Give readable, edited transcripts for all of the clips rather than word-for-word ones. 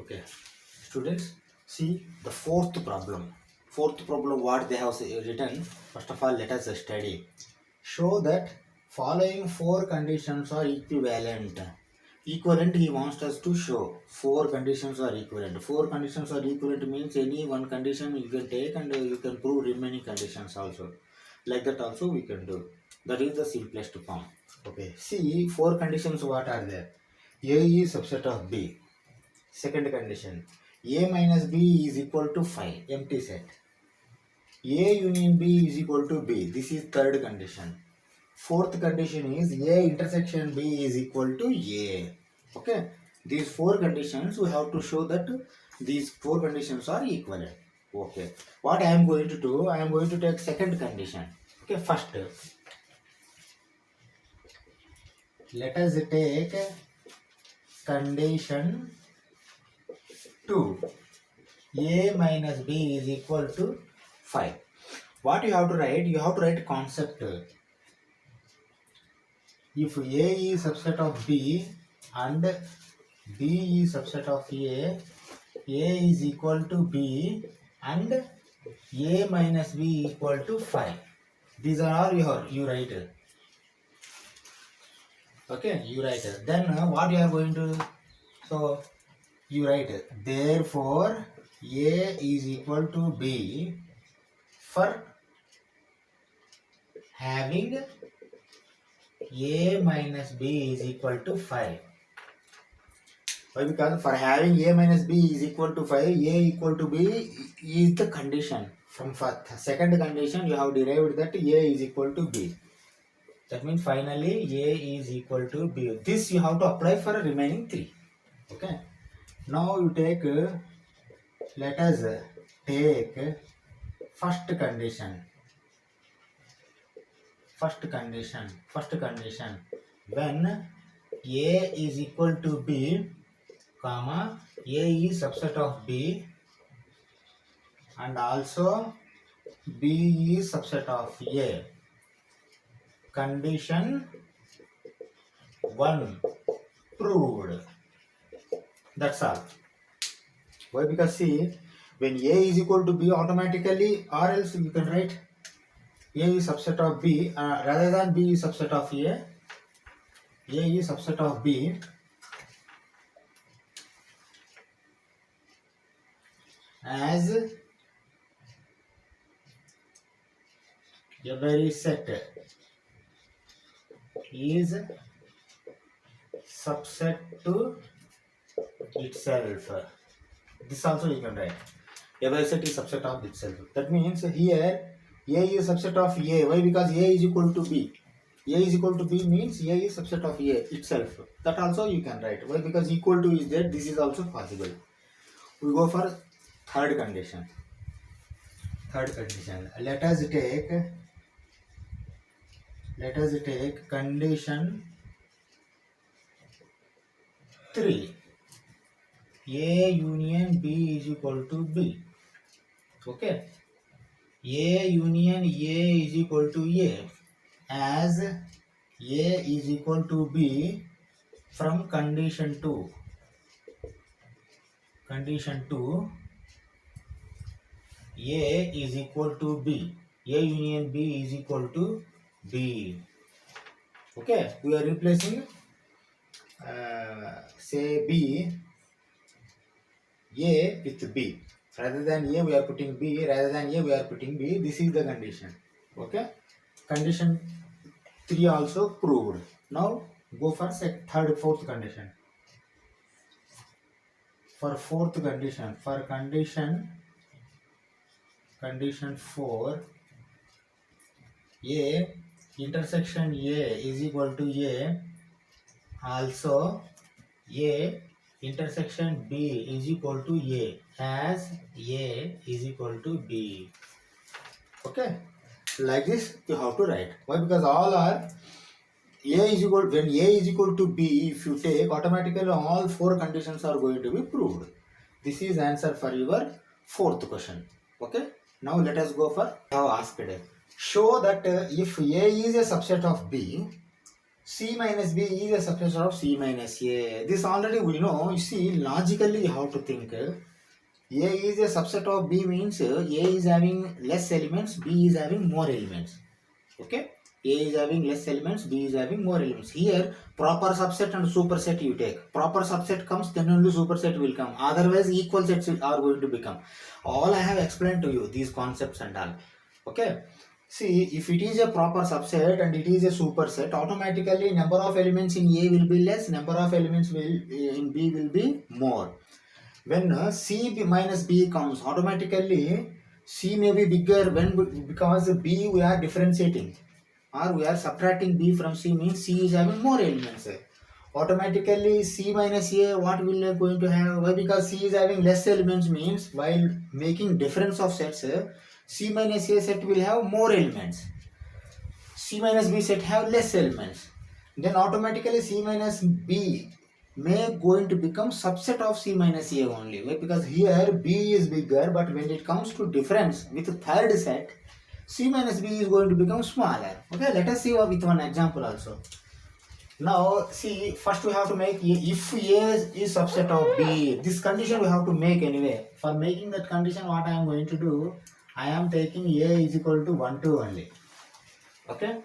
Okay, students, see the fourth problem. Fourth problem, what they have written. First of all, let us study. Show that following four conditions are equivalent. Equivalent, he wants us to show four conditions are equivalent. Four conditions are equivalent means any one condition you can take and you can prove remaining conditions also. Like that also we can do. That is the simplest form. Okay, see four conditions what are there. A is subset of B. Second condition, A minus B is equal to 5, empty set. A union B is equal to B. This is third condition. Fourth condition is A intersection B is equal to A. Okay. These four conditions we have to show that these four conditions are equivalent. Okay. What I am going to do, I am going to take second condition. Okay. First, let us take condition 2. A minus B is equal to 5. What you have to write? You have to write concept. If A is subset of B and B is subset of A is equal to B and A minus B equal to 5. These are all you write. Okay, you write. Then what you are going to? So you write. Therefore, A is equal to B for having A minus B is equal to 5. Why? Because for having A minus B is equal to 5, A equal to B is the condition. From second condition, you have derived that A is equal to B. That means finally A is equal to B. This you have to apply for remaining 3. Okay. Now you take, let us take first condition. First condition, when A is equal to B, comma, A is subset of B and also B is subset of A. Condition 1 proved. That's all. Why? Because see, when A is equal to B automatically, or else you can write A is subset of B rather than B is subset of A is subset of B, as every set is subset to itself. This also you can write. Every set is subset of itself. That means here A is subset of A. Why? Because A is equal to B. A is equal to B means A is subset of A itself. That also you can write. Why? Because equal to is there. This is also possible. We go for third condition. Let us take condition 3. A union B is equal to B. Okay. A union A is equal to A, as A is equal to B from condition 2. Condition 2, A is equal to B. A union B is equal to B. Okay, we are replacing say B, A with B. Rather than A we are putting B, rather than A we are putting B. This is the condition. Okay, condition 3 also proved. Now go for fourth condition. For fourth condition, for condition 4, A intersection A is equal to A, also A intersection B is equal to A, as A is equal to B. Okay, like this you have to write. Why? Because all are A is equal, when A is equal to B, if you take, automatically all four conditions are going to be proved. This is answer for your fourth question. Okay, now let us go for, have asked, show that if A is a subset of B, C minus B is a subset of C minus A. This already we know. You see, logically how to think. A is a subset of B means A is having less elements, B is having more elements. Okay? A is having less elements, B is having more elements. Here, proper subset and superset you take. Proper subset comes, then only superset will come. Otherwise, equal sets are going to become. All I have explained to you, these concepts and all. Okay? See, if it is a proper subset and it is a superset, automatically number of elements in A will be less, number of elements in B will be more. When C minus B comes, automatically C may be bigger because B we are differentiating or we are subtracting B from C means C is having more elements. Automatically C minus A what will going to have? Why? Because C is having less elements means while making difference of sets, C minus A set will have more elements. C minus B set have less elements. Then automatically C minus B may going to become subset of C minus A only. Why? Because here B is bigger, but when it comes to difference with the third set, C minus B is going to become smaller. Okay, let us see with one example also. Now see, first we have to make if A is subset of B. This condition we have to make anyway. For making that condition, what I am going to do, I am taking A is equal to 1, 2 only. Okay.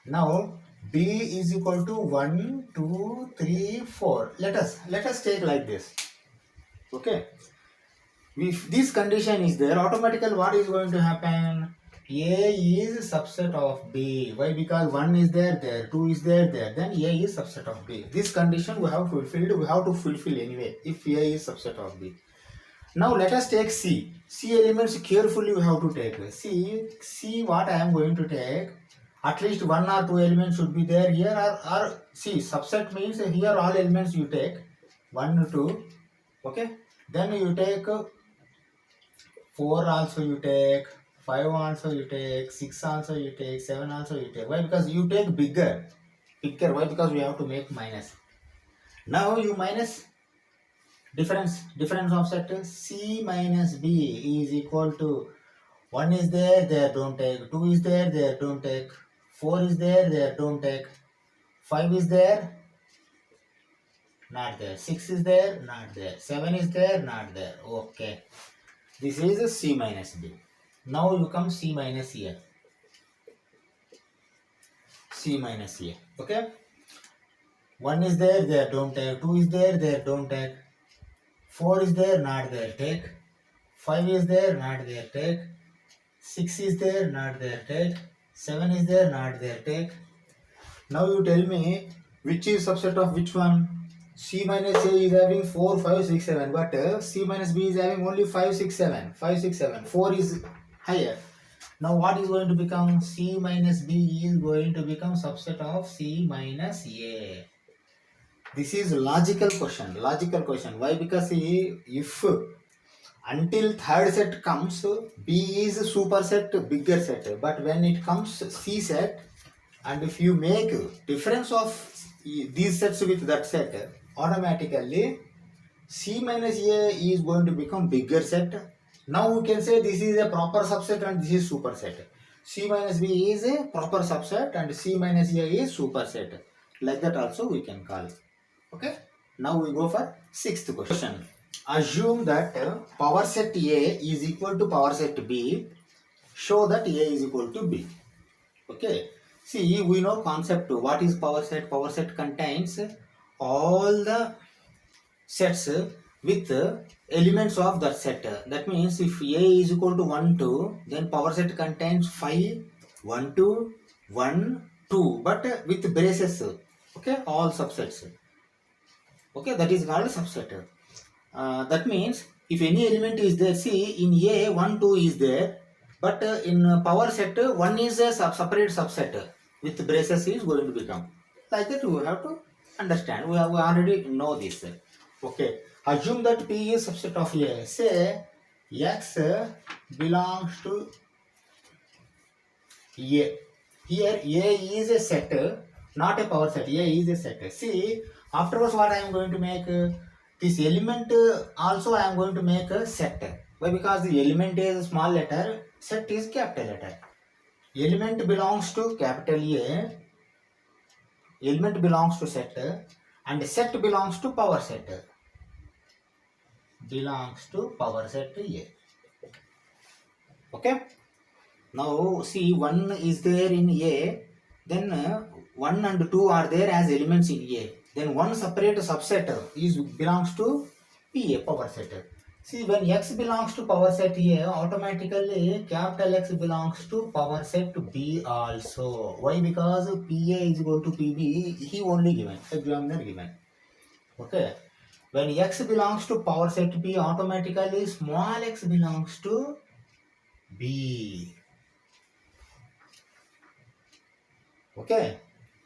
Now B is equal to 1, 2, 3, 4. Let us take like this. Okay. If this condition is there, automatically what is going to happen? A is subset of B. Why? Because 1 is there, 2 is there, then A is subset of B. This condition we have fulfilled, we have to fulfill anyway if A is subset of B. Now let us take C. C elements carefully we have to take. C what I am going to take, at least 1 or 2 elements should be there here or see, subset means here all elements you take 1, 2, okay, then you take 4 also you take, 5 also you take, 6 also you take, 7 also you take. Why? Because you take bigger. Why? Because we have to make minus. Now you minus difference of set. C minus B is equal to 1 is there, don't take, 2 is there, don't take, 4 is there, don't take, 5 is there, not there, 6 is there, not there, 7 is there, not there. Okay. This is a C minus B. Now you come C minus A. C minus A. Okay. 1 is there, don't take, 2 is there, don't take, 4 is there, not there, take, 5 is there, not there, take, 6 is there, not there, take, 7 is there, not there, take. Now you tell me which is subset of which one? C minus A is having 4, 5, 6, 7, but C minus B is having only 5, 6, 7. 5, 6, 7. 4 is higher. Now what is going to become? C minus B is going to become subset of C minus A. This is logical question. Why? Because if until third set comes, B is superset, bigger set. But when it comes C set, and if you make difference of these sets with that set, automatically C minus A is going to become bigger set. Now we can say this is a proper subset and this is superset. C minus B is a proper subset and C minus A is superset. Like that also we can call. Okay. Now we go for sixth question. Assume that power set A is equal to power set B. Show that A is equal to B. Okay. See, we know concept. What is power set? Power set contains all the sets with elements of that set. That means if A is equal to 1, 2, then power set contains 5, 1, 2, 1, 2, but with braces. Okay, all subsets. Okay, that is called subset. That means if any element is there, see in A 1, 2 is there, but in power set 1 is a separate subset with braces is going to become. Like that you have to understand. We already know this. Okay. Assume that P is subset of A. Say X belongs to A. Here A is a set, not a power set. A is a set. See, afterwards what I am going to make? This element also I am going to make a set. Why? Because the element is small letter, set is capital letter. Element belongs to capital A. element belongs to set and set belongs to power set. Belongs to power set A. Okay. Now see, 1 is there in A, then 1 and 2 are there as elements in A. Then one separate subset is belongs to PA, power set. See, when X belongs to power set A, automatically capital X belongs to power set B also. Why? Because PA is equal to PB, he only given, examiner given. Okay. When X belongs to power set B, automatically small x belongs to B. Okay.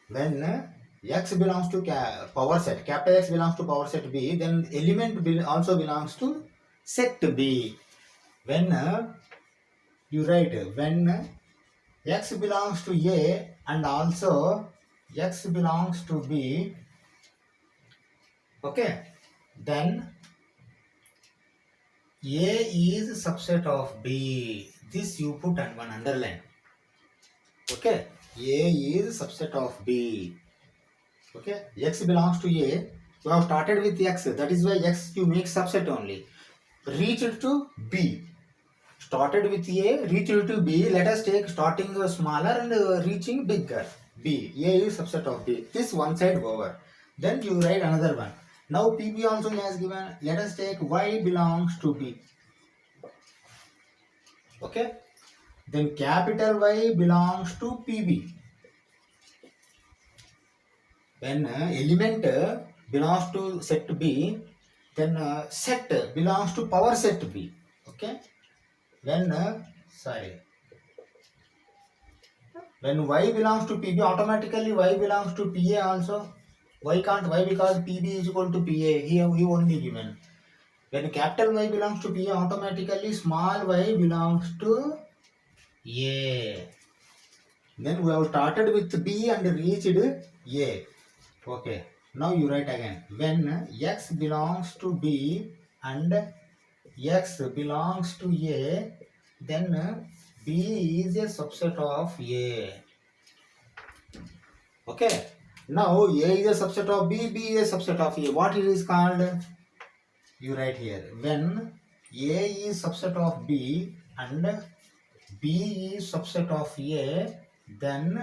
When X belongs to power set, capital X belongs to power set B, then element also belongs to set B. When you write when X belongs to A and also X belongs to B, okay, then A is subset of B. This you put and one underline. Okay, A is subset of B. Okay, X belongs to A. You have started with X. That is why X you make subset only. Reached to B. Started with A, reached to B. Let us take starting smaller and reaching bigger. B. A is subset of B. This one side over. Then you write another one. Now PB also has given. Let us take Y belongs to B. Okay. Then capital Y belongs to PB. When element belongs to set B, then set belongs to power set B. Okay. When when Y belongs to PB, automatically Y belongs to PA also. Why can't Y? Because PB is equal to PA. Here we only given. When capital Y belongs to PA, automatically small y belongs to A. Then we have started with B and reached A. Okay. Now you write again. When X belongs to B and X belongs to A, then B is a subset of A. Okay. Now A is a subset of B, B is a subset of A. What it is called? You write here. When A is subset of B and B is subset of A, then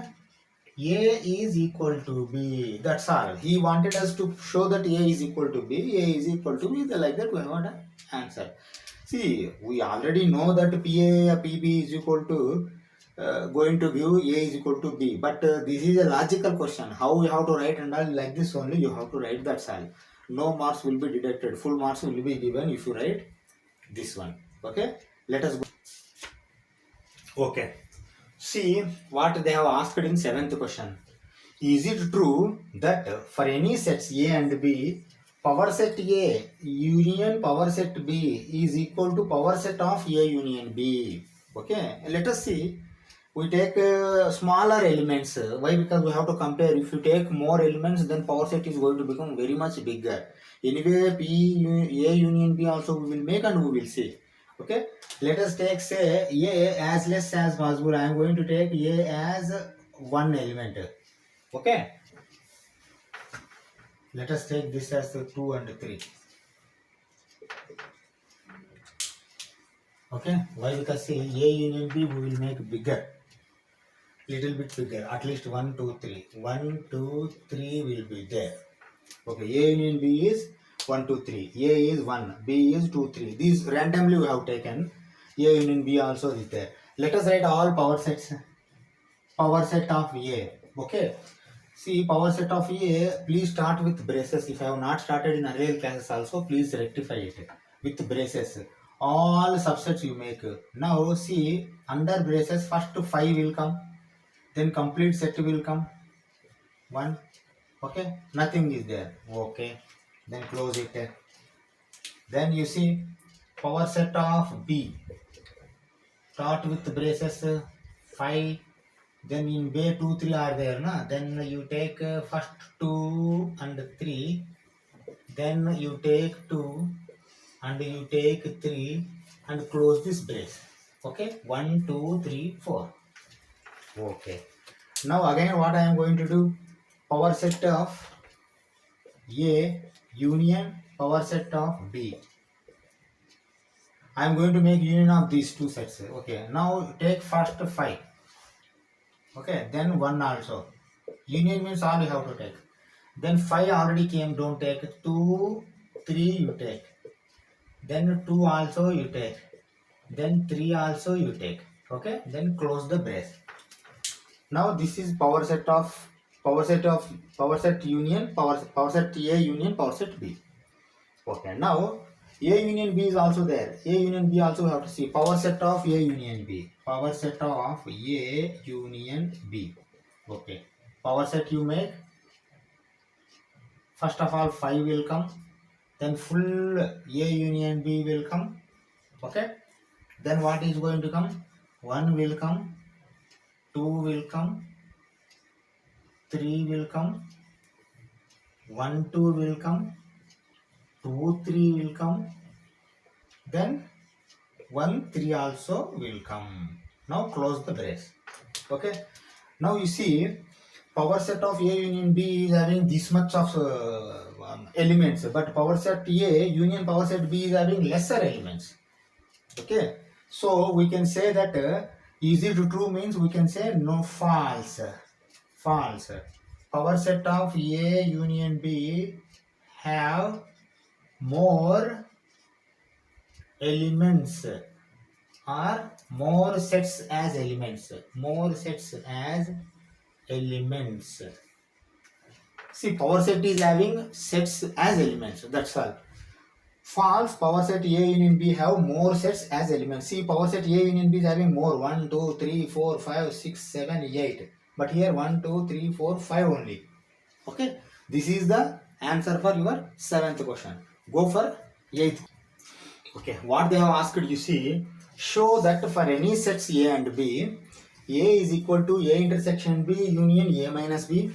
A is equal to B. That's all. He wanted us to show that A is equal to B. A is equal to B. Like that we have an answer. See, we already know that PA PB is equal to going to give A is equal to B. But this is a logical question. How we have to write and all like this only you have to write. That's all. No marks will be deducted. Full marks will be given if you write this one. Okay. Let us go. Okay. See what they have asked in 7th question. Is it true that for any sets A and B, power set A union power set B is equal to power set of A union B? Okay, let us see. We take smaller elements. Why? Because we have to compare. If you take more elements, then power set is going to become very much bigger. Anyway, A union B also we will make and we will see. Okay, let us take say A as less as possible. I am going to take A as one element. Okay, let us take this as 2 and 3. Okay, why? Because see A union B we will make bigger, little bit bigger, at least 1 2 3. 1 2 3 will be there. Okay, A union B is 1 2 3. A is 1, B is 2 3. These randomly we have taken. A union B also is there. Let us write all power sets. Power set of A. Okay. See, power set of A, please start with braces. If I have not started in earlier classes also, please rectify it with braces. All subsets you make. Now see, under braces, first 5 will come. Then complete set will come. 1. Okay. Nothing is there. Okay. Then close it. Then you see, power set of B. Start with braces 5. Then in B 2 3 are there, na? Then you take first 2 and 3. Then you take 2 and you take 3 and close this brace. Okay, 1 2 3 4. Okay. Now again what I am going to do? power set of A union power set of B. I am going to make union of these two sets. Okay, now take first 5. Okay, then 1 also. Union means all you have to take. Then 5 already came, don't take. 2, 3 you take. Then 2 also you take. Then 3 also you take. Okay, then close the brace. Now this is power set union, power set A union, power set B. Okay, now A union B is also there. A union B also we have to see power set of A union B. Power set of A union B. Okay, power set you make. First of all 5 will come. Then full A union B will come. Okay. Then what is going to come? 1 will come. 2 will come. 3 will come. 1, 2 will come. 2, 3 will come. Then 1, 3 also will come. Now close the brace. Okay. Now you see power set of A union B is having this much of elements, but power set A union power set B is having lesser elements. Okay. So we can say that easy to true means we can say no, false. False. Power set of A union B have more elements or more sets as elements. More sets as elements. See, power set is having sets as elements. That's all. False, power set A union B have more sets as elements. See, power set A union B is having more. 1, 2, 3, 4, 5, 6, 7, 8. But here 1, 2, 3, 4, 5 only. Okay. This is the answer for your 7th question. Go for 8th. Okay. What they have asked, you see, show that for any sets A and B, A is equal to A intersection B union A minus B,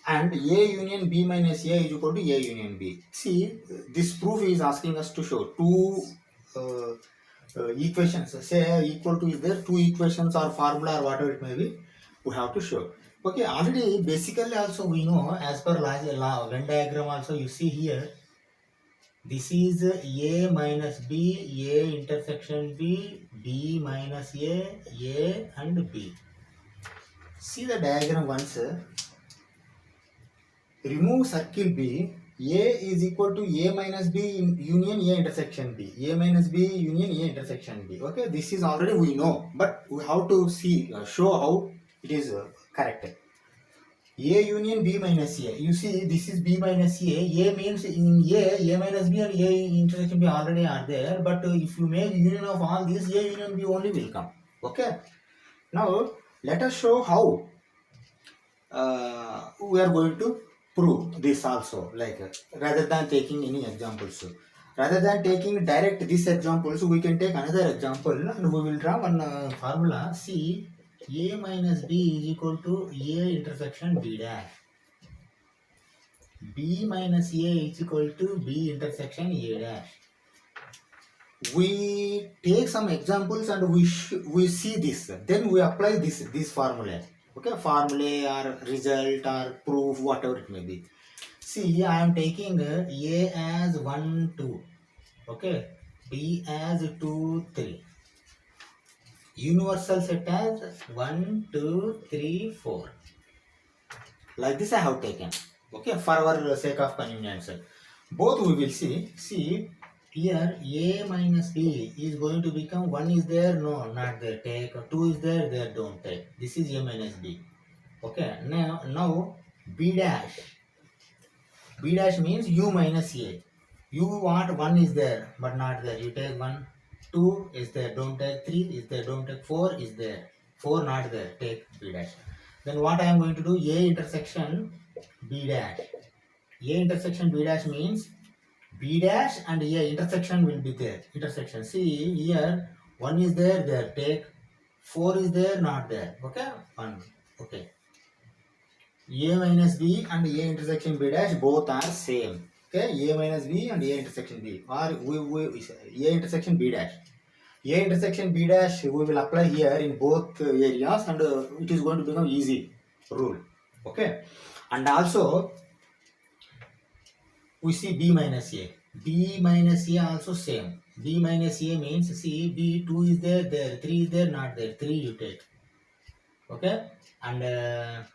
and A union B minus A is equal to A union B. See, this proof is asking us to show two equations. Say equal to is there, two equations or formula or whatever it may be, we have to show. Okay, already basically also we know as per law Venn diagram also you see here. This is A minus B, A intersection B, B minus A and B. See the diagram once. Remove circle B. A is equal to A minus B union A intersection B. A minus B union A intersection B. Okay, this is already we know, but we have to see, show how it is correct. A union B minus A. You see, this is B minus A. A means in A minus B and A intersection B already are there. But if you make union of all these, A union B only will come. Okay. Now, let us show how we are going to prove this also. Like rather than taking any examples. Rather than taking direct these examples, we can take another example and we will draw one formula. See, A minus B is equal to A intersection B dash. B minus A is equal to B intersection A dash. We take some examples and we see this. Then we apply this formula. Okay, formula or result or proof, whatever it may be. See, I am taking A as 1, 2. Okay, B as 2, 3. Universal set as 1, 2, 3, 4. Like this I have taken. Okay, for our sake of convenience. Both we will see. See, here A minus B is going to become 1 is there, no, not there, take. 2 is there, don't take. This is A minus B. Okay, now B dash. B dash means U minus A. You want 1 is there, but not there. You take 1. 2 is there, don't take. 3 is there, don't take. 4 is there. 4 not there, take B dash. Then what I am going to do? A intersection B dash. A intersection B dash means B dash and A intersection will be there. Intersection. See here 1 is there, take. 4 is there, not there. Okay? 1. Okay. A minus B and A intersection B dash both are same. Okay? A minus B and A intersection B. Or A intersection B dash. A intersection B dash we will apply here in both areas and it is going to become easy rule. Okay. And also we see B minus A. B minus A also same. B minus A means, see, B 2 is there, 3 is there, not there. 3 you take. Okay? And A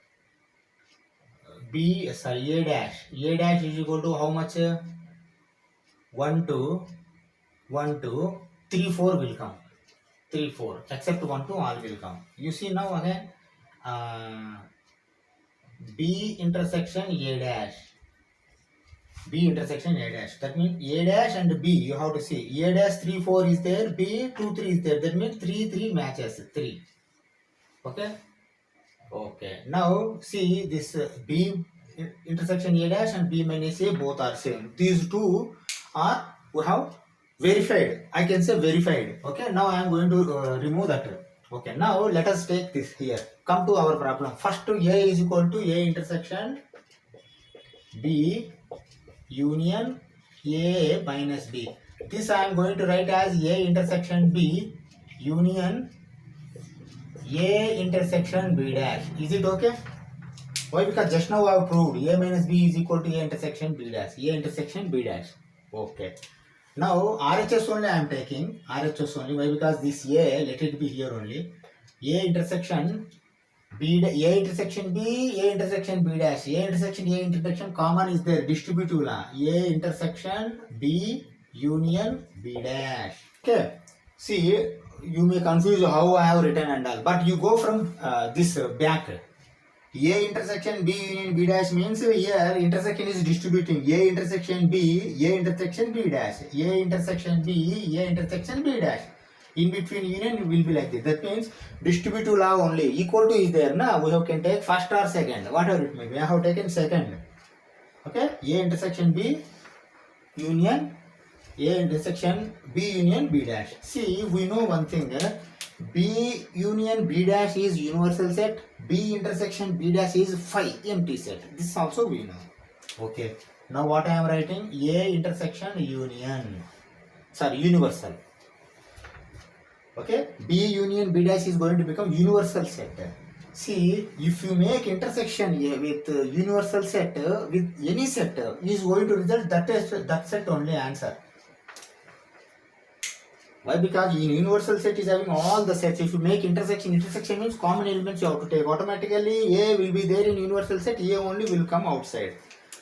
dash. A dash is equal to how much? 1, 2, 1, 2, 3, 4 will come. 3, 4. Except 1, 2, all will come. You see now again, B intersection A dash. B intersection A dash. That means A dash and B, you have to see. A dash 3, 4 is there, B 2, 3 is there. That means 3, 3 matches. 3. Okay? Okay. Now see this B intersection A dash and B minus A both are same. These two are, we have verified. I can say verified. Okay. Now I am going to remove that. Okay. Now let us take this here. Come to our problem. First, A is equal to A intersection B union A minus B. This I am going to write as A intersection B union A intersection B dash. Is it okay? Why? Because just now I have proved A minus B is equal to A intersection B dash. A intersection B dash. Okay. Now RHS only I am taking. RHS only. Why? Because this A, let it be here only. A intersection B, A intersection B, A intersection B dash. A intersection common is there. Distributive law. A intersection B union B dash. Okay. See, you may confuse how I have written and all. But you go from this back. A intersection B union B dash means here intersection is distributing. A intersection B, A intersection B dash. A intersection B, A intersection B dash. In between union will be like this. That means distributive law only. Equal to is there. Now we can take first or second. Whatever it may be. I have taken second. Okay. A intersection B union A intersection B union B dash. See, we know one thing. B union B dash is universal set. B intersection B dash is phi empty set. This also we know. Okay. Now what I am writing? A intersection union. Sorry, universal. Okay. B union B dash is going to become universal set. See, if you make intersection with universal set with any set, is going to result that set only answer. Why? Because in universal set is having all the sets. If you make intersection means common elements you have to take. Automatically A will be there in universal set, A only will come outside.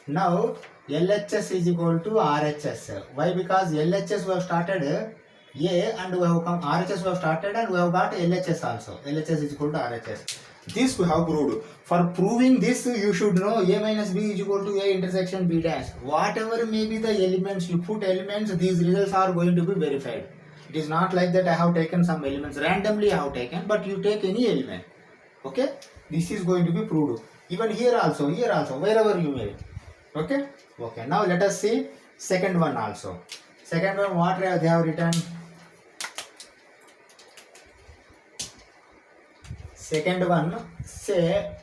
Now LHS is equal to RHS. Why? Because LHS we have started A and we have come RHS we have started and we have got LHS also. LHS is equal to RHS. This we have proved. For proving this, you should know A minus B is equal to A intersection B dash. Whatever may be the elements, you put elements, these results are going to be verified. It is not like that I have taken some elements randomly I have taken, but you take any element. Okay, this is going to be proved. Even here also, wherever you may. Okay. Okay. Now let us see second one also. Second one, what they have written? Second one, say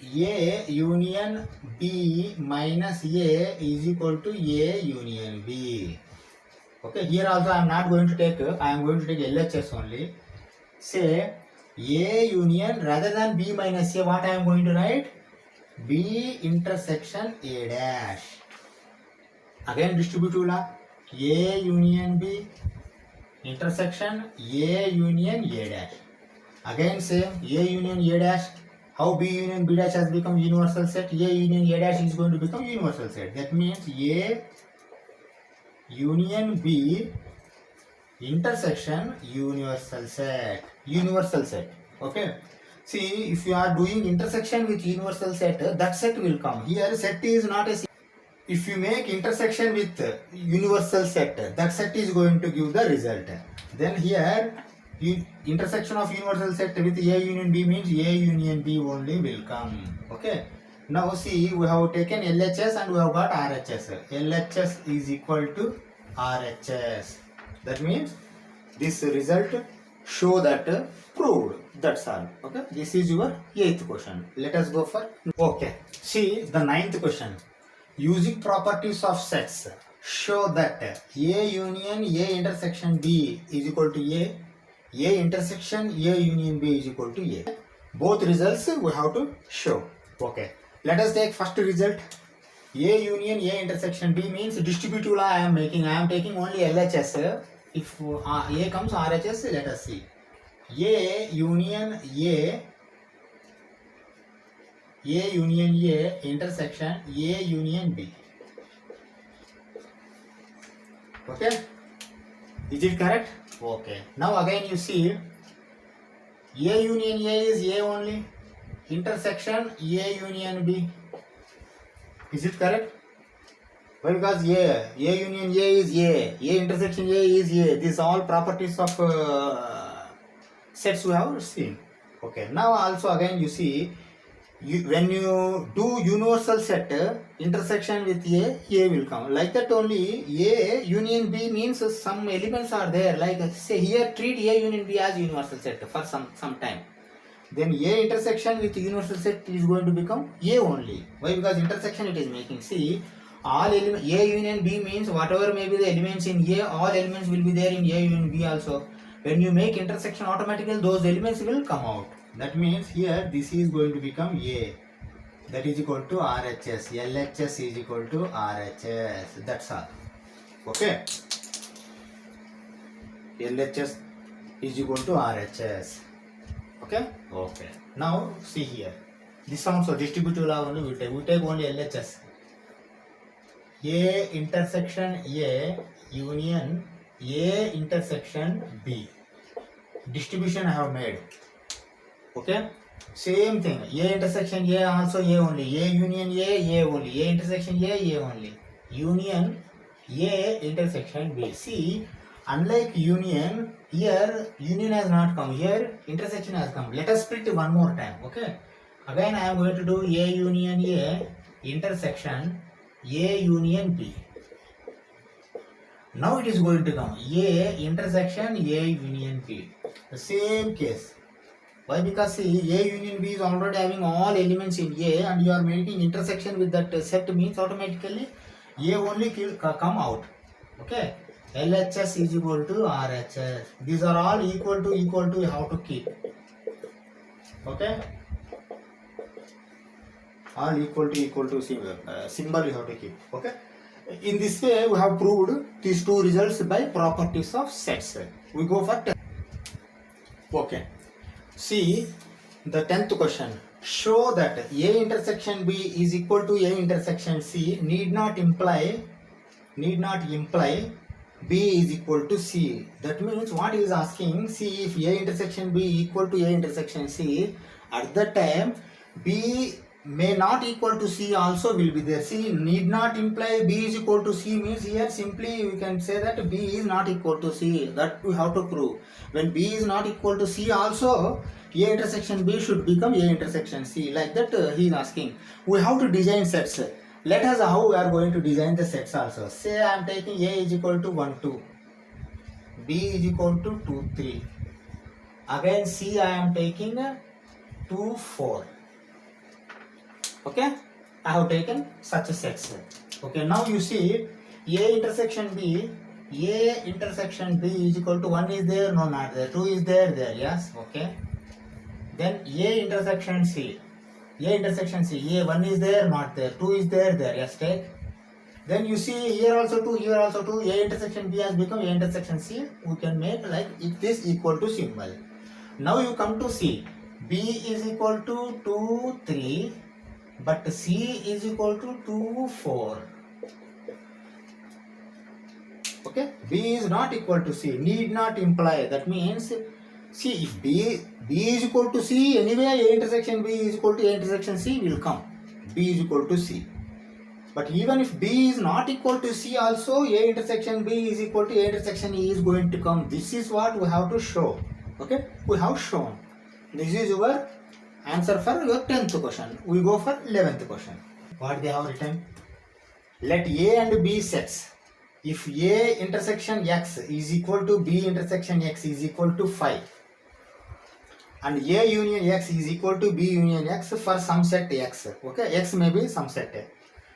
A union B minus A is equal to A union B. Okay, here also I am not going to take, I am going to take LHS only. Say A union, rather than B minus A, what I am going to write? B intersection A dash. Again distributive law. A union B intersection A union A dash. Again same, A union A dash. How B union B dash has become universal set? A union A dash is going to become universal set. That means A union B intersection universal set. Universal set. Okay. See, if you are doing intersection with universal set, that set will come. Here set is not a. If you make intersection with universal set, that set is going to give the result. Then here intersection of universal set with A union B means A union B only will come. Okay. Now see, we have taken LHS and we have got RHS. LHS is equal to RHS. That means this result show that proved. That's all. Okay. This is your 8th question. Let us go for. Okay. See the 9th question. Using properties of sets, show that A union A intersection B is equal to A intersection A union B is equal to A. Both results we have to show. Okay. Let us take first result. A union A intersection B means distributive law I am making. I am taking only LHS. If A comes RHS, let us see. A union A intersection A union B. Okay? Is it correct? Okay. Now again you see A union A is A only. Intersection A union B. Is it correct? Why? Because A union A is A intersection A is A. These all properties of sets we have seen. Okay. Now also again you see, when you do universal set, intersection with A will come. Like that only A union B means some elements are there. Like say here treat A union B as universal set for some time. Then A intersection with universal set is going to become A only. Why? Because intersection it is making. See, all element A union B means whatever may be the elements in A, all elements will be there in A union B also. When you make intersection, automatically those elements will come out. That means here this is going to become A. That is equal to RHS. LHS is equal to RHS. That's all. Okay. LHS is equal to RHS. Okay. Okay. Now see here. This also distributive law only we take only LHS. A intersection A union A intersection B. Distribution I have made. Okay. Same thing. A intersection A also A only. A union A only. A intersection A only. Union A intersection B. See, unlike union, here union has not come. Here intersection has come. Let us split one more time. Okay. Again I am going to do A union A intersection A union B. Now it is going to come A intersection A union B. The same case. Why? Because see, A union B is already having all elements in A and you are making intersection with that set means automatically A only come out. Okay. LHS is equal to RHS. These are all equal to you have to keep. Okay. All equal to symbol you have to keep. Okay. In this way we have proved these two results by properties of sets. We go for 10. Okay. See the 10th question. Show that A intersection B is equal to A intersection C need not imply B is equal to C. That means what he is asking, see, if A intersection B equal to A intersection C, at that time B may not equal to C also will be there. See, need not imply B is equal to C means here simply we can say that B is not equal to C. That we have to prove. When B is not equal to C also, A intersection B should become A intersection C. Like that he is asking. We have to design sets. Let us how we are going to design the sets also. Say I am taking A is equal to 1, 2. B is equal to 2, 3. Again C I am taking 2, 4. Okay, I have taken such a sets. Okay, now you see A intersection B is equal to 1 is there, no not there, 2 is there, yes, okay. Then A intersection C, A 1 is there, not there, 2 is there, yes, take. Then you see here also 2, here also 2, A intersection B has become A intersection C. We can make like it is equal to symbol. Now you come to C, B is equal to 2, 3. But C is equal to 2, 4. Okay, B is not equal to C, need not imply. That means, see, if B is equal to C, anyway A intersection B is equal to A intersection C will come. B is equal to C. But even if B is not equal to C also, A intersection B is equal to A intersection E is going to come. This is what we have to show. Okay, we have shown. This is your answer for your 10th question. We go for 11th question. What they have written? Let A and B sets. If A intersection X is equal to B intersection X is equal to 5 and A union X is equal to B union X for some set X. Okay, X may be some set.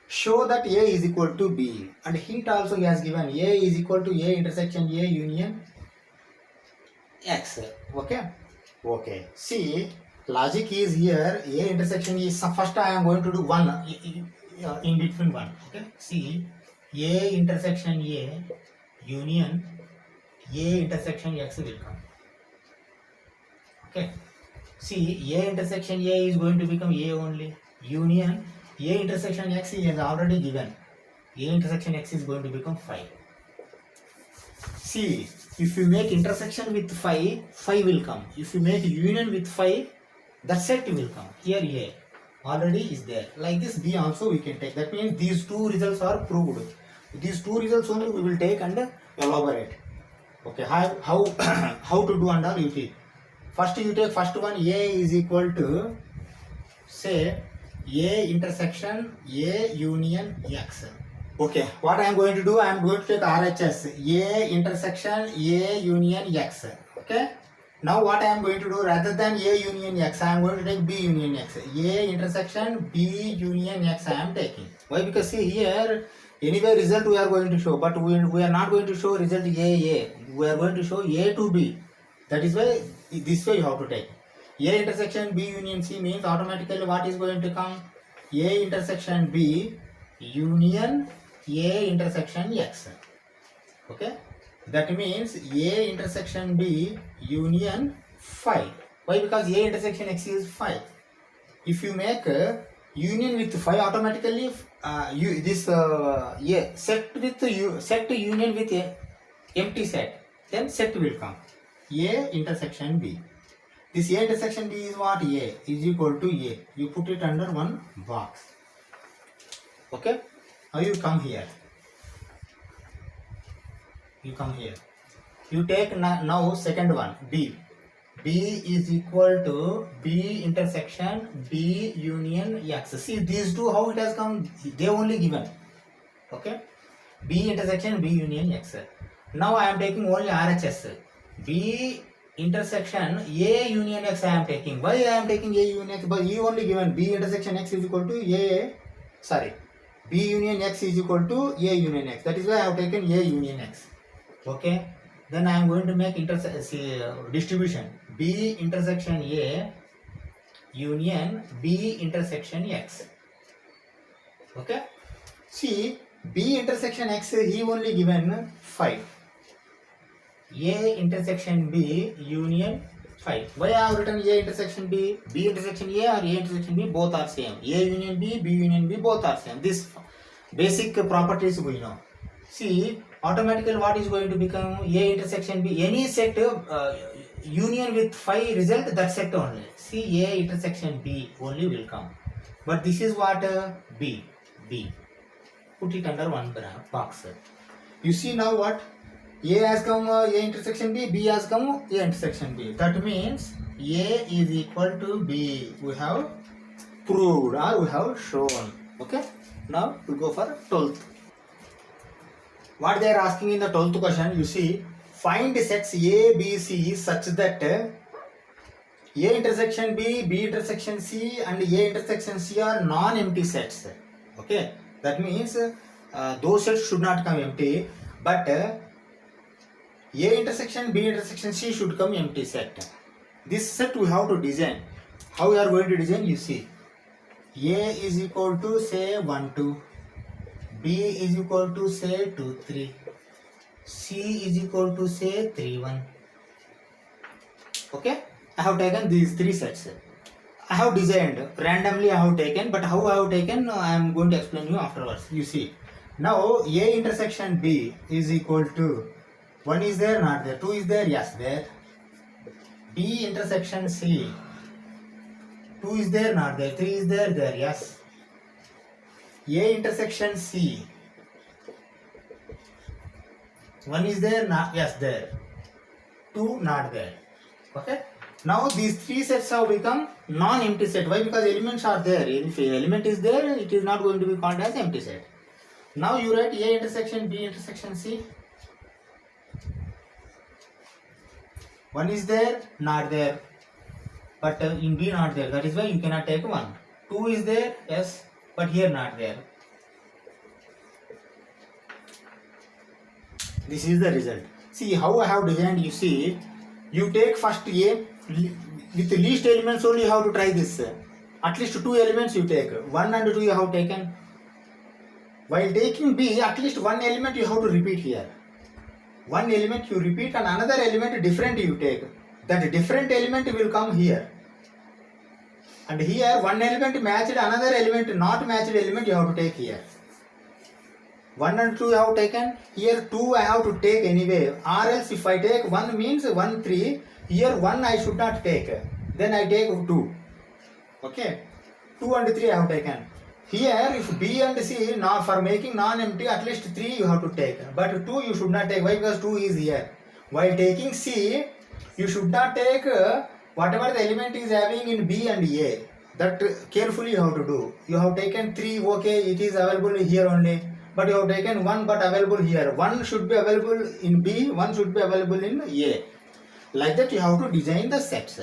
Show that A is equal to B. And hint also he has given A is equal to A intersection A union X. Okay. Okay. See, Logic is here. A intersection is first I am going to do one in between one. Okay. See, A intersection A union A intersection X will come. Okay. See, A intersection A is going to become A only. Union A intersection X is already given. A intersection X is going to become 5. See, if you make intersection with 5, 5 will come. If you make union with 5, that set will come. Here A already is there. Like this B also we can take. That means these two results are proved. These two results only we will take and elaborate. Okay, how how to do and all you take. First you take first one. A is equal to, say, A intersection A union X. Okay, what I am going to do, I am going to take RHS A intersection A union X. Okay, now what I am going to do, rather than A union X, I am going to take B union X. A intersection B union X I am taking. Why? Because see here, anyway result we are going to show, but we are not going to show result A. We are going to show A to B. That is why this way you have to take. A intersection B union C means automatically what is going to come? A intersection B union A intersection X. Okay, that means A intersection B union 5. Why? Because A intersection X is 5. If you make a union with 5, automatically set with set union with a empty set, then set will come. A intersection B. This A intersection B is what? A is equal to A. You put it under one box. Okay. Now you come here. You come here. You take now second one B. B is equal to B intersection B union X. See these two how it has come. They only given. Okay. B intersection B union X. Now I am taking only RHS. B intersection A union X I am taking. Why I am taking A union X? But you only given B intersection X is equal to A. Sorry. B union X is equal to A union X. That is why I have taken A union X. Okay. Then I am going to make distribution. B intersection A union B intersection X. Okay. See, B intersection X he only given 5. A intersection B union 5. Why I have written A intersection B? B intersection A or A intersection B both are same. A union B, B union B both are same. This basic properties we know. See, automatically what is going to become? A intersection B. Any set union with 5 result, that set only. See, A intersection B only will come. But this is what? B. Put it under one box. You see now what? A has come A intersection B, B has come A intersection B. That means A is equal to B. We have proved or we have shown. Okay. Now we go for 12th. What they are asking in the 12th question, you see, find sets A, B, C such that A intersection B, B intersection C and A intersection C are non-empty sets. Okay. That means those sets should not come empty, but A intersection B intersection C should come empty set. This set we have to design. How we are going to design? You see, A is equal to say 1 2, B is equal to say 2 3, C is equal to say 3 1. Okay, I have taken these 3 sets. I have designed randomly. I have taken, but how I have taken I am going to explain you afterwards. You see, now A intersection B is equal to 1 is there, not there. 2 is there, yes, there. B intersection C, 2 is there, not there. 3 is there, there, yes. A intersection C, 1 is there, not, yes, there. 2 not there. Okay. Now these 3 sets have become non-empty set. Why? Because elements are there. If element is there, it is not going to be called as empty set. Now you write A intersection B intersection C. 1 is there, not there. But in B not there. That is why you cannot take 1. 2 is there, yes, but here not there. This is the result. See how I have designed. You see, you take first A. with the least elements only you have to try this. At least 2 elements you take. 1 and 2 you have taken. While taking B, at least 1 element you have to repeat here. 1 element you repeat and another element different you take. That different element will come here. And here 1 element matched, another element not matched element you have to take here. 1 and 2 I have taken. Here 2 I have to take anyway. Or else if I take 1 means 1, 3. Here 1 I should not take. Then I take 2. Okay. 2 and 3 I have taken. Here if B and C now for making non-empty at least 3 you have to take. But 2 you should not take. Why? Because 2 is here. While taking C you should not take whatever the element is having in B and A. That carefully you have to do. You have taken 3, okay, it is available here only. But you have taken 1 but available here. 1 should be available in B, 1 should be available in A. Like that you have to design the sets.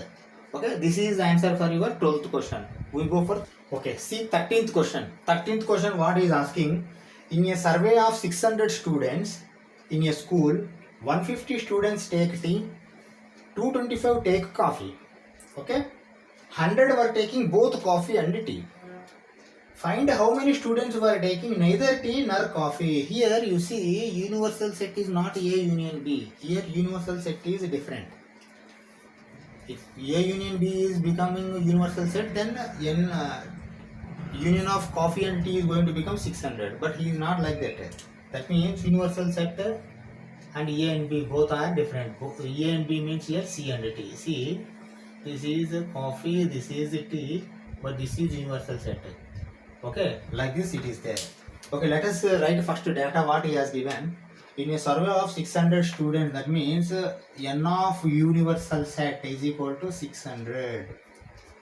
Okay, this is the answer for your 12th question. We go for, okay, see 13th question. 13th question what is asking, in a survey of 600 students in a school, 150 students take tea, 225 take coffee. Okay, 100 were taking both coffee and tea. Find how many students were taking neither tea nor coffee. Here you see universal set is not A union B. Here universal set is different. If A union B is becoming universal set, then N union of coffee and tea is going to become 600. But he is not like that. That means universal set and A and B both are different. A and B means here C and T. See, this is coffee, this is tea, but this is universal set. Okay, like this it is there. Okay, let us write first data what he has given. In a survey of 600 students, that means N of universal set is equal to 600.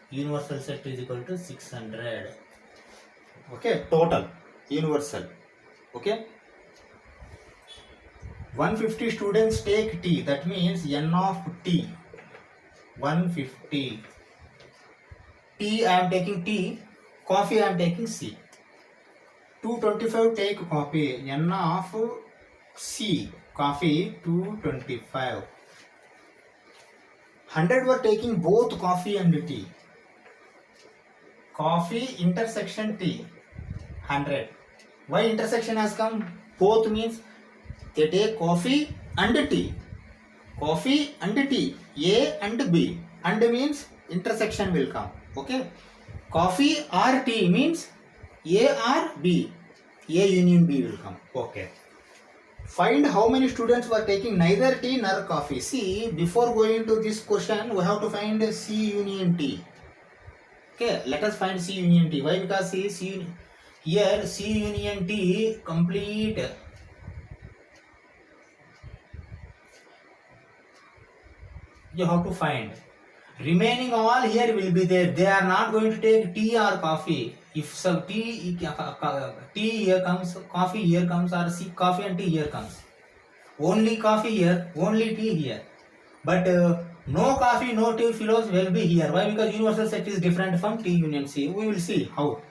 Universal set is equal to 600. Okay, total universal. Okay, 150 students take T. That means N of T 150. Tea I am taking T. Coffee I am taking C. 225 take coffee. N of C. Coffee 225. 100 were taking both coffee and tea. Coffee intersection tea 100. Why intersection has come? Both means they take coffee and tea. Coffee and tea. A and B. And means intersection will come. Okay. Coffee or tea means A or B. A union B will come. Okay. Find how many students were taking neither tea nor coffee. See, before going to this question, we have to find C union T. Okay, let us find C union T. Why? Because here C union T complete. You have to find. Remaining all here will be there. They are not going to take tea or coffee. If some tea here comes, coffee here comes, or see coffee and tea here comes. Only coffee here, only tea here. But no coffee, no tea fellows will be here. Why? Because universal set is different from T union C. We will see how.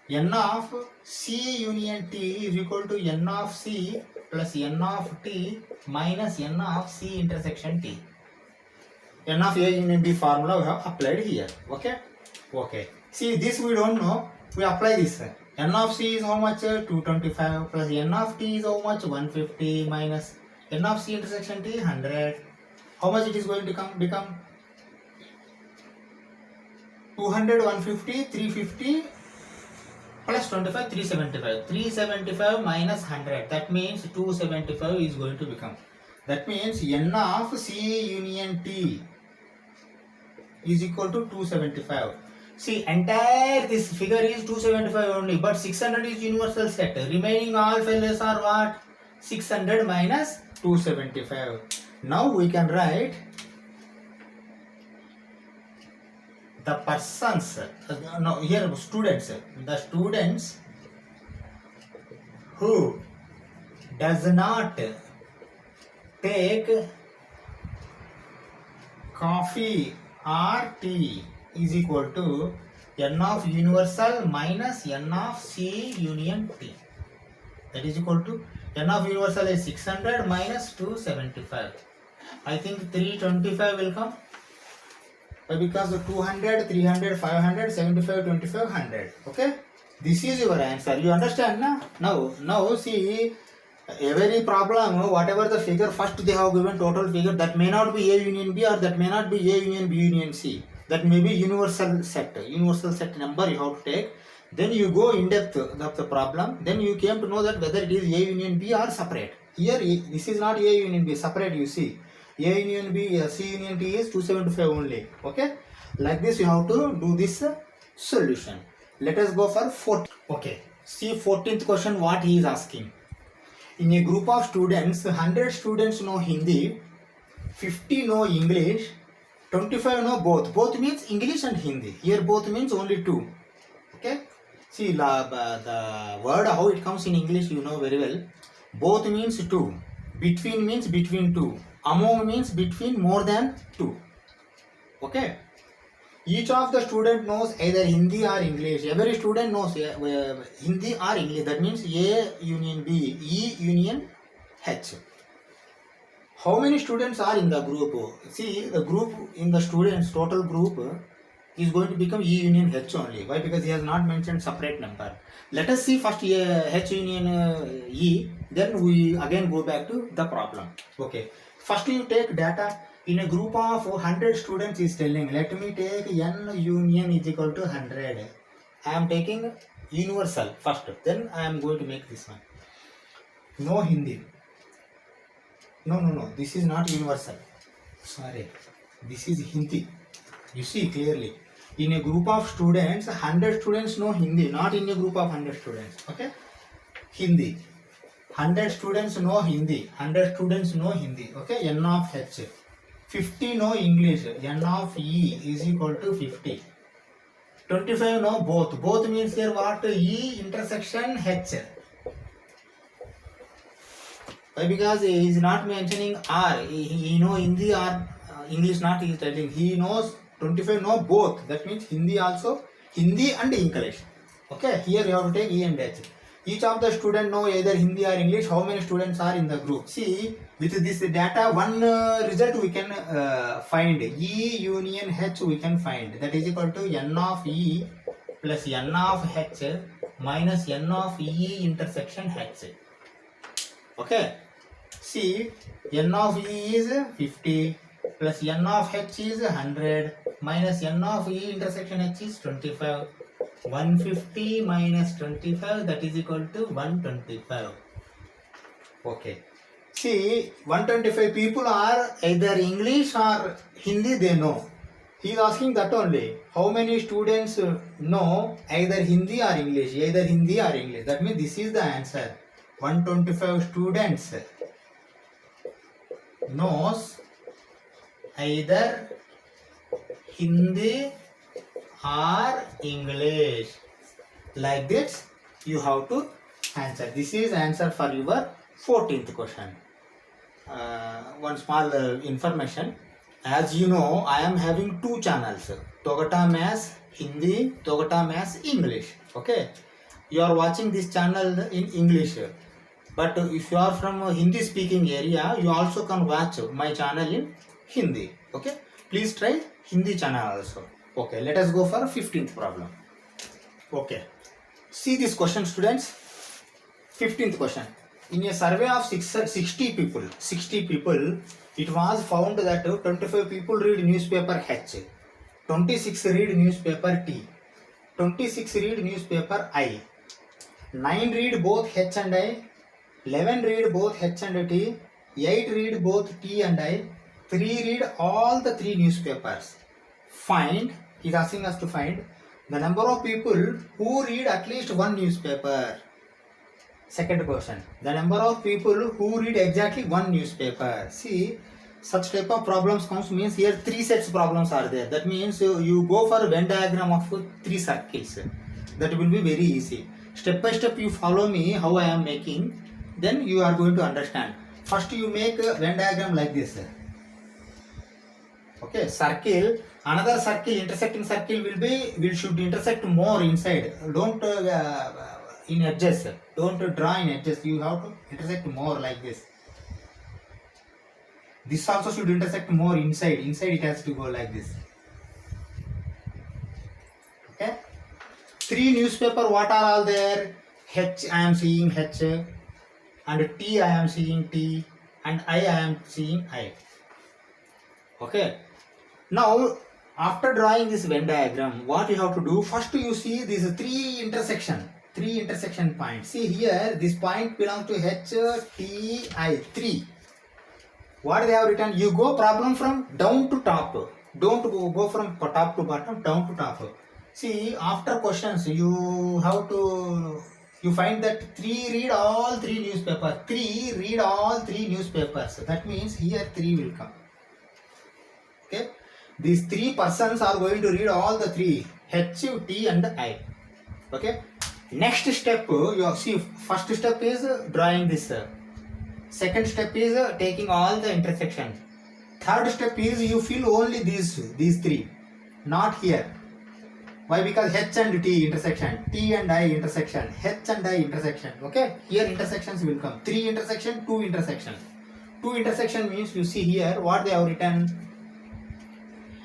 N of C union T is equal to N of C plus N of T minus N of C intersection T. N of A union B formula we have applied here. Okay? Okay. See, this we don't know. We apply this. N of C is how much? 225 plus N of T is how much? 150 minus N of C intersection T 100. How much it is going to become? 200, 150, 350 plus 25, 375. 375 minus 100. That means 275 is going to become. That means N of C union T is equal to 275. See, entire this figure is 275 only, but 600 is universal set. Remaining all fellows are what? 600 minus 275. Now we can write the persons, no, here students, the students who does not take coffee or tea is equal to N of universal minus N of C union T. That is equal to N of universal is 600 minus 275. I think 325 will come. Because the 200, 300, 500, 75, 25, 100. Okay, this is your answer. You understand now? Now see, every problem, whatever the figure, first they have given total figure, that may not be A union B, or that may not be A union B union C. That may be universal set number you have to take. Then you go in depth of the problem. Then you came to know that whether it is A union B or separate. Here this is not A union B, separate. You see, A union B, C union D is 275 only. Okay, like this you have to do this solution. Let us go for 14. Okay, see 14th question what he is asking. In a group of students, 100 students know Hindi, 50 know English, 25 know both. Both means English and Hindi. Here both means only two. Okay, see the word how it comes in English you know very well. Both means two, between means between two, among means between more than two. Okay, each of the student knows either Hindi or English. Every student knows Hindi or English. That means A union B, E union H. How many students are in the group? See, the group in the students, total group is going to become E union H only. Why? Because he has not mentioned separate number. Let us see first H union E, then we again go back to the problem. Okay, first you take data. In a group of 100 students is telling, let me take N union is equal to 100. I am taking universal first, then I am going to make this one. No Hindi. No, this is not universal. Sorry, this is Hindi. You see clearly. In a group of students, 100 students know Hindi, not in a group of 100 students. Okay, Hindi. 100 students know Hindi. 100 students know Hindi. Okay, N of H. 50 know English, N of E is equal to 50. 25 know both. Both means here what? E intersection H. Why? Because he is not mentioning R. He know Hindi or English not he is telling. He knows 25 know both. That means Hindi also, Hindi and English. Okay, here you have to take E and H. Each of the student know either Hindi or English. How many students are in the group? See, with this data, one result we can find. E union H we can find. That is equal to N of E plus N of H minus N of E intersection H. Okay. See, N of E is 50 plus N of H is 100 minus N of E intersection H is 25. 150 minus 25, that is equal to 125. Okay. See, 125 people are either English or Hindi they know. He is asking that only. How many students know either Hindi or English? Either Hindi or English. That means this is the answer. 125 students knows either Hindi or English. Like this you have to answer. This is answer for your 14th question. One small information. As you know, I am having two channels, Togata Maths Hindi, Togata Maths English. Okay, you are watching this channel in English, but if you are from a Hindi speaking area, you also can watch my channel in Hindi. Okay, please try Hindi channel also. Okay, let us go for 15th problem. Okay, see this question, students. 15th question. In a survey of 60 people, it was found that 25 people read newspaper H, 26 read newspaper T, 26 read newspaper I, 9 read both H and I, 11 read both H and T, 8 read both T and I, 3 read all the 3 newspapers. Find, he is asking us to find the number of people who read at least one newspaper. Second question, the number of people who read exactly one newspaper. See, such type of problems comes means here 3 sets problems are there. That means you go for a Venn diagram of 3 circles. That will be very easy. Step by step you follow me how I am making, then you are going to understand. First you make a Venn diagram like this. Okay, circle, another circle, intersecting circle should intersect more inside. Don't in edges, don't draw in edges, you have to intersect more like this. This also should intersect more inside it has to go like this. three newspaper, what are all there? H I am seeing H, and T I am seeing T, and I am seeing I. Okay. Now, after drawing this Venn diagram, what you have to do? First, you see these three intersection points. See here, this point belongs to H, T, I, 3. What they have written? You go problem from down to top. Don't go from top to bottom, down to top. See, after questions, you find that 3 read all 3 newspapers. 3 read all 3 newspapers. That means here 3 will come. Okay. These 3 persons are going to read all the 3, H, T and I. Okay. Next step, you see, first step is drawing this. Second step is taking all the intersections. Third step is you fill only these 3, not here. Why? Because H and T intersection, T and I intersection, H and I intersection. Okay. Here intersections will come. 3 intersection, 2 intersection. 2 intersection means you see here what they have written.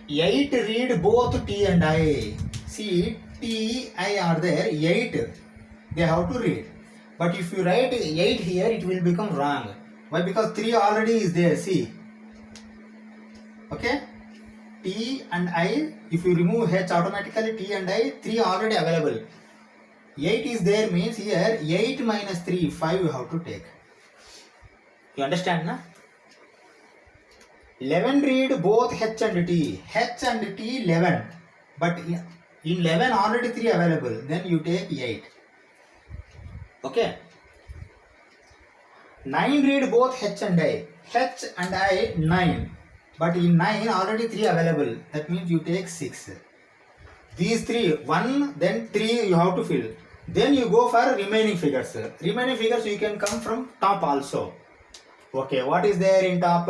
8 read both T and I. See, T, I are there, 8 they have to read. But if you write 8 here, it will become wrong. Why? Because 3 already is there, see. Okay? T and I, if you remove H, automatically T and I, 3 already available. 8 is there means here, 8 minus 3, 5 you have to take. You understand, na? 11 read both H and T. H and T 11. But in 11 already 3 available. Then you take 8. Okay. 9 read both H and I. H and I 9. But in 9 already 3 available. That means you take 6. These 3, 1 then 3 you have to fill. Then you go for remaining figures. Remaining figures you can come from top also. Okay, what is there in top?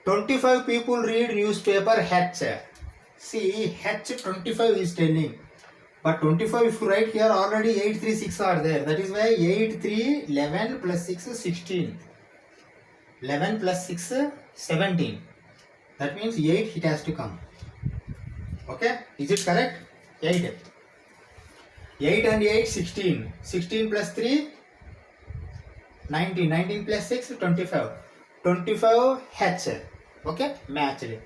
25 people read newspaper H. See, H 25 is telling. But 25 if you write here already 8, 3, 6 are there. That is why 8, 3, 11 plus 6 is 16. 11 plus 6 17. That means 8 it has to come. Okay? Is it correct? 8. 8 and 8 16. 16 plus 3 19. 19 plus 6 25. 25 H. Okay? Matched.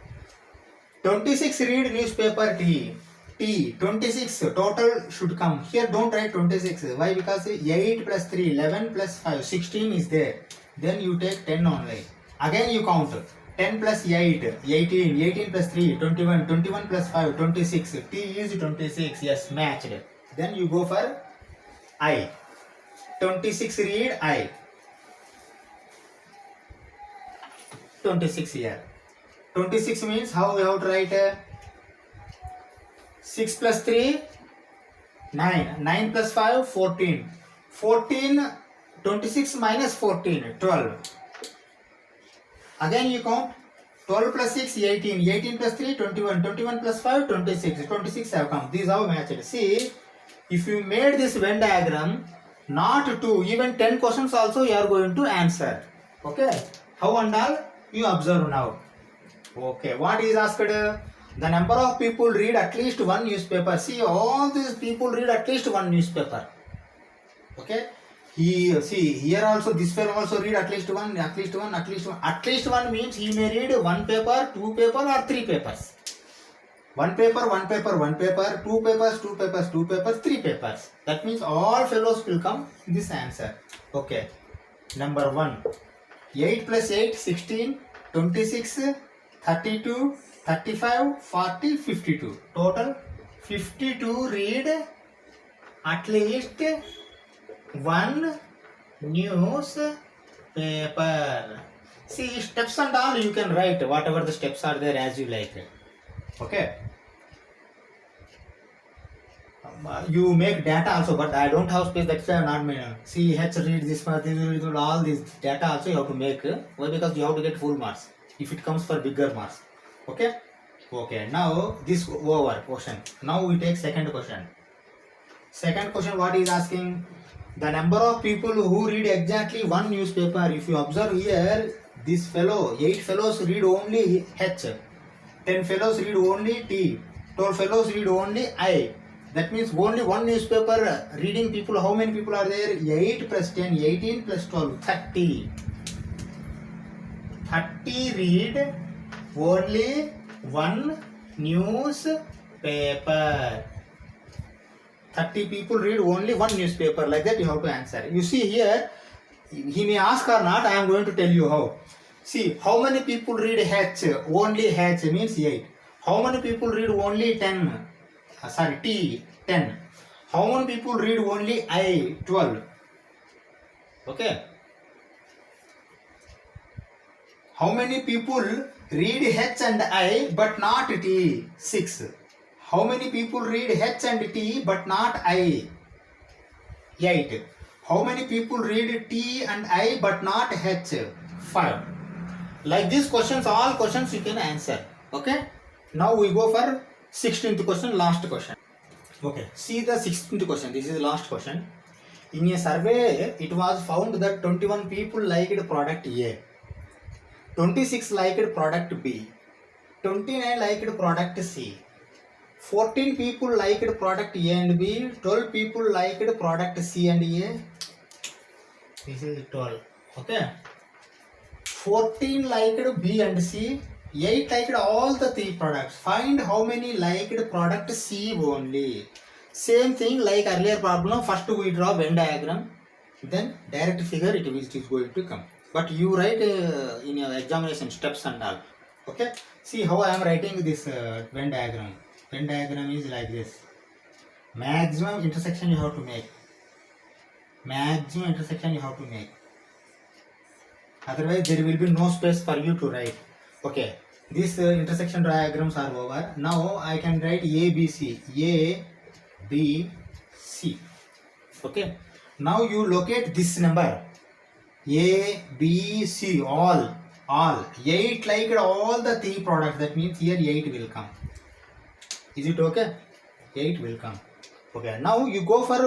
26 read newspaper T. T 26 total should come. Here don't write 26. Why? Because 8 plus 3 11 plus 5 16 is there. Then you take 10 only. Again you count. 10 plus 8 18. 18 plus 3 21. 21 plus 5 26. T is 26. Yes, matched. Then you go for I. 26 read I. 26 here. 26 means how we have to write? 6 plus 3 9. 9 plus 5 14. 14 26 minus 14 12. Again you count. 12 plus 6 18. 18 plus 3 21. 21 plus 5 26. 26 have come. These are matched. See, if you made this Venn diagram, not 2, even 10 questions also you are going to answer. Okay. How and all? You observe now. Okay, what is asked? The number of people read at least one newspaper. See, all these people read at least one newspaper. Okay. See, here also this fellow also read at least one, at least one, at least one. At least one means he may read 1 paper, 2 paper or 3 papers. 1 paper, 1 paper, 1 paper, 2 papers, 2 papers, 2 papers, 3 papers. That means all fellows will come in this answer. Okay. Number 1. 8 plus 8, 16, 26, 32, 35, 40, 52. Total 52 read at least one newspaper. See, steps and all you can write, whatever the steps are there as you like. Okay. You make data also, but I don't have space, that's why I'm not making. See, H read this part, this read all this data also you have to make. Why? Because you have to get full marks if it comes for bigger marks. Okay. Okay. Now this over question. Now we take second question. Second question, what is asking? The number of people who read exactly one newspaper. If you observe here, this fellow, 8 fellows read only H, 10 fellows read only T, 12 fellows read only I, That means only one newspaper reading people, how many people are there? 8 plus 10, 18 plus 12, 30. 30 read only one newspaper. 30 people read only one newspaper. Like that you have to answer. You see here, he may ask or not, I am going to tell you how. See, how many people read H? Only H means 8. How many people read only 10? T, 10. How many people read only I? 12. Okay. How many people read H and I but not T? 6. How many people read H and T but not I? 8. How many people read T and I but not H? 5. Like these questions, all questions you can answer. Okay. Now we go for 16th question, last question. Okay. See the 16th question. This is the last question. In a survey, it was found that 21 people liked product A. 26 liked product B. 29 liked product C. 14 people liked product A and B. 12 people liked product C and A. This is 12. Okay. 14 liked B and C. 8 liked all the 3 products. Find how many liked product C only. Same thing like earlier problem. First we draw Venn diagram. Then direct figure it is going to come. But you write in your examination steps and all. Okay. See how I am writing this Venn diagram. Venn diagram is like this. Maximum intersection you have to make. Maximum intersection you have to make. Otherwise there will be no space for you to write. Okay. These intersection diagrams are over. Now I can write A, B, C. A, B, C. Okay. Now you locate this number. A, B, C. All. 8 liked all the 3 products. That means here 8 will come. Is it okay? 8 will come. Okay. Now you go for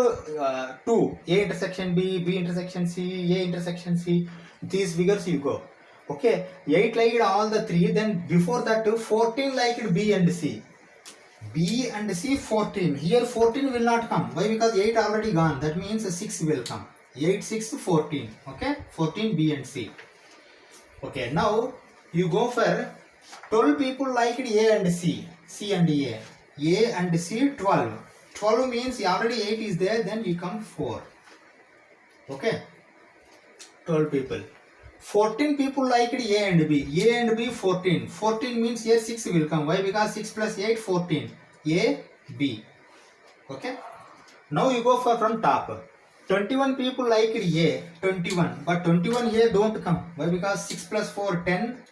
2. A intersection B, B intersection C, A intersection C. These figures you go. Okay. 8 liked all the 3. Then before that 14 liked B and C. B and C 14. Here 14 will not come. Why? Because 8 already gone. That means 6 will come. 8, 6, 14. Okay. 14 B and C. Okay. Now you go for 12 people liked A and C. C and A. A and C 12. 12 means already 8 is there. Then you come 4. Okay. 12 people. 14 people liked A and B. A and B 14. 14 means here 6 will come. Why? Because 6 plus 8 14. A, B. Okay. Now you go for from top. 21 people liked A. 21. But 21 here don't come. Why? Because 6 plus 4 10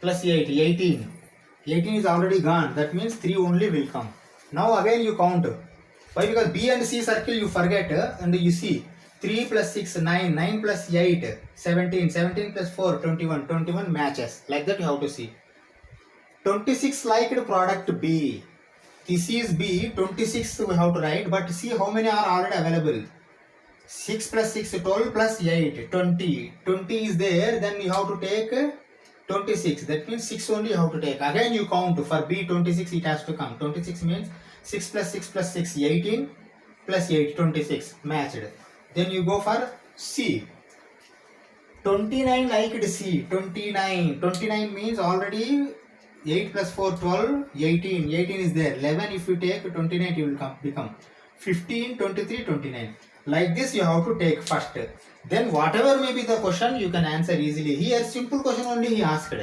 plus 8 18. 18 is already gone. That means 3 only will come. Now again you count. Why? Because B and C circle you forget and you see 3 plus 6 9. 9 plus 8 17. 17 plus 4 21. 21 matches. Like that you have to see. 26 liked product B. This is B. 26 we have to write. But see how many are already available. 6 plus 6 12 plus 8 20. 20 is there. Then you have to take 26. That means 6 only you have to take. Again you count. For B 26 it has to come. 26 means 6 plus 6 plus 6 18 plus 8 26 matched. Then you go for C. 29 liked C. 29. 29 means already 8 plus 4 12 18. 18 is there. 11 if you take 29 it will become 15 23 29. Like this you have to take first. Then whatever may be the question you can answer easily. Here simple question only he asked.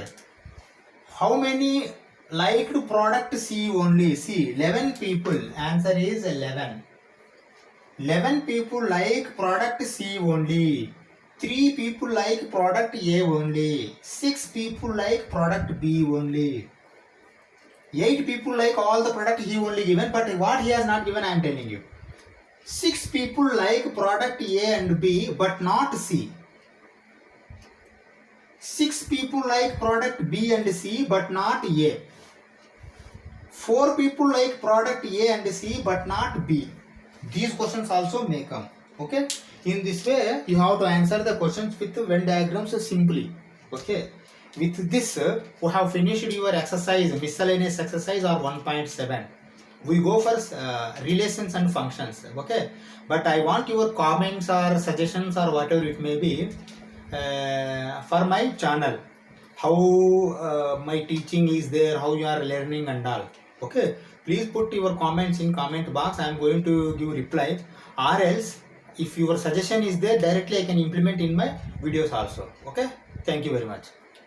How many liked product C only? C. 11 people. Answer is 11. 11 people like product C only. 3 people like product A only. 6 people like product B only. 8 people like all the product he only given, but what he has not given I am telling you. 6 people like product A and B but not C. 6 people like product B and C but not A. 4 people like product A and C but not B. These questions also may come. Okay. In this way, you have to answer the questions with Venn diagrams simply. Okay. With this, we have finished your exercise, miscellaneous exercise or 1.7. we go for relations and functions, okay? But I want your comments or suggestions or whatever it may be for my channel, how my teaching is there, how you are learning and all, okay? Please put your comments in comment box. I am going to give reply, or else if your suggestion is there, directly I can implement in my videos also, okay? Thank you very much.